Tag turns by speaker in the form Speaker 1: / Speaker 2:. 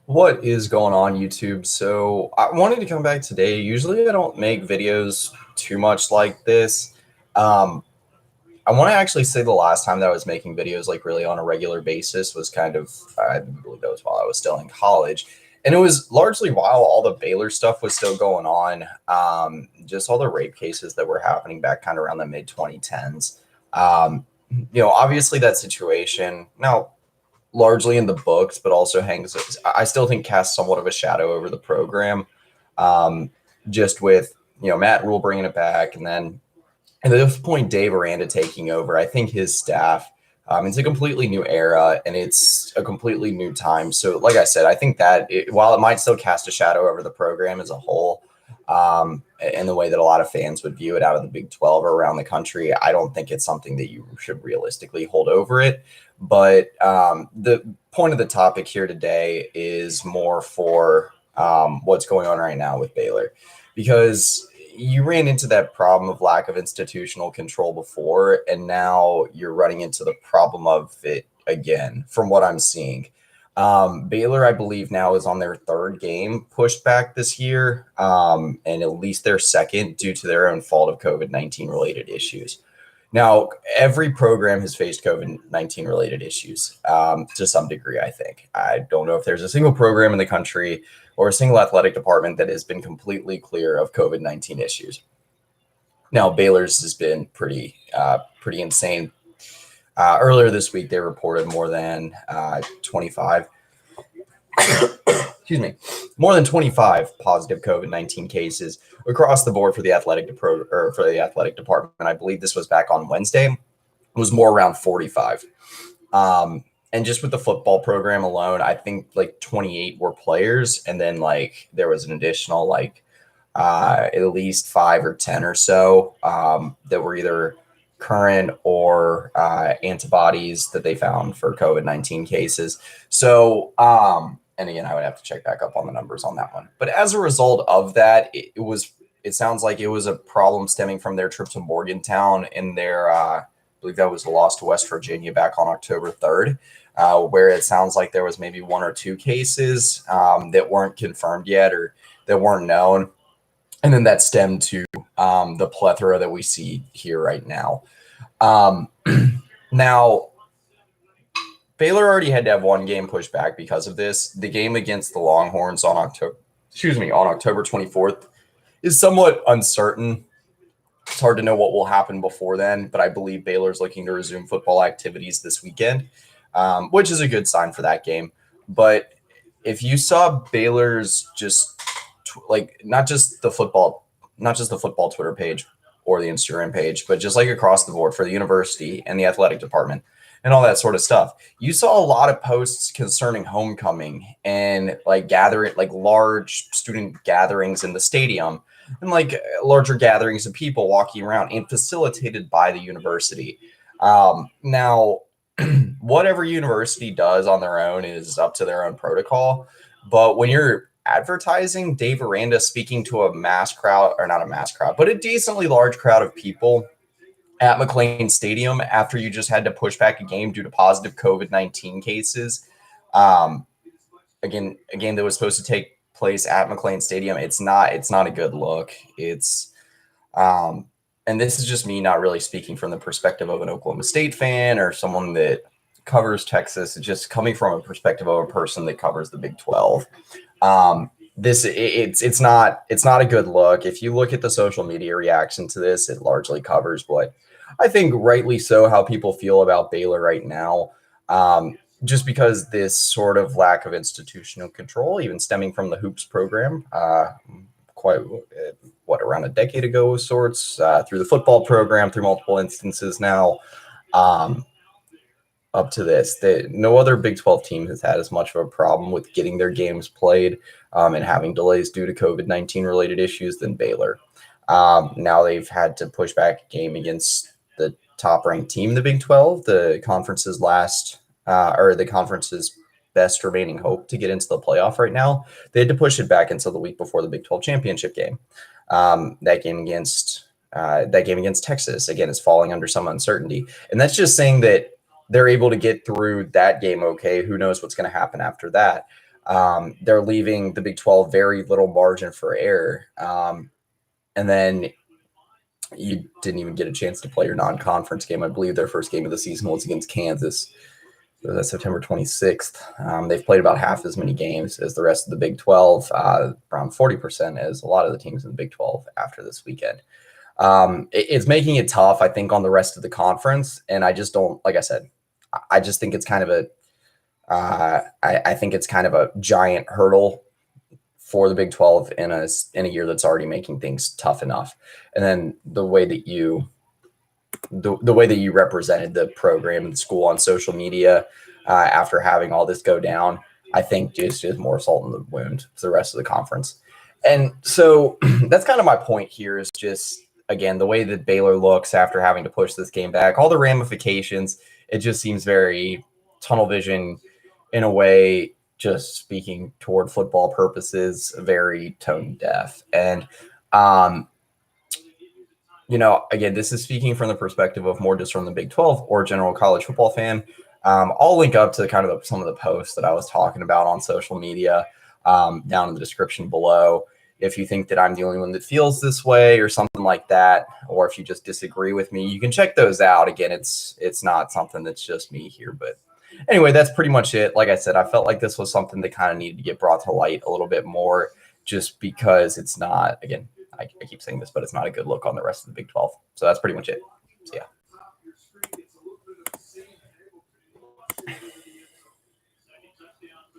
Speaker 1: What is going on, YouTube? So I wanted to come back today. Usually I don't make videos too much like this. Um, I want to actually say the last time that I was making videos like really on a regular basis was kind of, I believe that was while I was still in college. And it was largely while all the Baylor stuff was still going on. Just all the rape cases that were happening back kind of around the mid 2010s. Obviously that situation. Now, largely in the books, but also hangs, I still think, casts somewhat of a shadow over the program. Um, just with, Matt Rule bringing it back, and then at this point, Dave Aranda taking over, I think his staff, it's a completely new era and it's a completely new time. So, like I said, I think that while it might still cast a shadow over the program as a whole, in the way that a lot of fans would view it out of the Big 12 or around the country, I don't think it's something that you should realistically hold over it. But the point of the topic here today is more for what's going on right now with Baylor, because you ran into that problem of lack of institutional control before, and now you're running into the problem of it again, from what I'm seeing. Baylor, I believe, now is on their third game pushed back this year, and at least their second due to their own fault of COVID-19 related issues. Now, every program has faced COVID-19 related issues to some degree, I think. I don't know if there's a single program in the country or a single athletic department that has been completely clear of COVID-19 issues. Now, Baylor's has been pretty insane. Earlier this week, they reported more than 25 excuse me, more than 25 positive COVID-19 cases across the board for the athletic department. I believe this was back on Wednesday. It was more around 45. And just with the football program alone, I think like 28 were players, and then like there was an additional at least 5 or 10 or so that were either current or antibodies that they found for COVID-19 cases. So, and again, I would have to check back up on the numbers on that one. But as a result of that, it sounds like it was a problem stemming from their trip to Morgantown in their, I believe that was a loss to West Virginia back on October 3rd, where it sounds like there was maybe 1 or 2 cases that weren't confirmed yet or that weren't known. And then that stemmed to the plethora that we see here right now. Now, Baylor already had to have one game pushed back because of this. The game against the Longhorns on October 24th is somewhat uncertain. It's hard to know what will happen before then, but I believe Baylor's looking to resume football activities this weekend, which is a good sign for that game. But if you saw Baylor's not just the football Twitter page or the Instagram page, but just like across the board for the university and the athletic department and all that sort of stuff, you saw a lot of posts concerning homecoming and like large student gatherings in the stadium and like larger gatherings of people walking around and facilitated by the university. Now, whatever university does on their own is up to their own protocol. But when you're advertising Dave Aranda speaking to a mass crowd, or not a mass crowd, but a decently large crowd of people at McLean Stadium after you just had to push back a game due to positive COVID-19 cases. A game that was supposed to take place at McLean Stadium, it's not a good look. And this is just me not really speaking from the perspective of an Oklahoma State fan or someone that covers Texas. It's just coming from a perspective of a person that covers the Big 12. It's not a good look. If you look at the social media reaction to this, it largely covers what I think rightly so how people feel about Baylor right now. Just because this sort of lack of institutional control, even stemming from the hoops program, around a decade ago of sorts, through the football program, through multiple instances now, up to this, no other Big 12 team has had as much of a problem with getting their games played and having delays due to COVID-19 related issues than Baylor. Now they've had to push back a game against the top ranked team in the Big 12, the conference's best remaining hope to get into the playoff right now. They had to push it back until the week before the Big 12 championship game. That game against Texas, again, is falling under some uncertainty. And that's just saying that they're able to get through that game okay. Who knows what's going to happen after that? They're leaving the Big 12 very little margin for error. And then you didn't even get a chance to play your non-conference game. I believe their first game of the season was against Kansas. So that's September 26th. They've played about half as many games as the rest of the Big 12, around 40% as a lot of the teams in the Big 12 after this weekend. It's making it tough, I think, on the rest of the conference. And I just don't, like I said, I just think it's kind of a, I think it's kind of a giant hurdle for the Big 12 in a year that's already making things tough enough. And then the way that you represented the program and the school on social media after having all this go down, I think just is more salt in the wound for the rest of the conference. And so that's kind of my point here is just, again, the way that Baylor looks after having to push this game back, all the ramifications, it just seems very tunnel vision in a way, just speaking toward football purposes, very tone deaf. And, again, this is speaking from the perspective of more just from the Big 12 or general college football fan. I'll link up to kind of some of the posts that I was talking about on social media down in the description below. If you think that I'm the only one that feels this way or something like that, or if you just disagree with me, you can check those out. Again, it's not something that's just me here, but anyway, that's pretty much it. Like I said, I felt like this was something that kind of needed to get brought to light a little bit more just because it's not, again, I keep saying this, but it's not a good look on the rest of the Big 12. So that's pretty much it. So, yeah.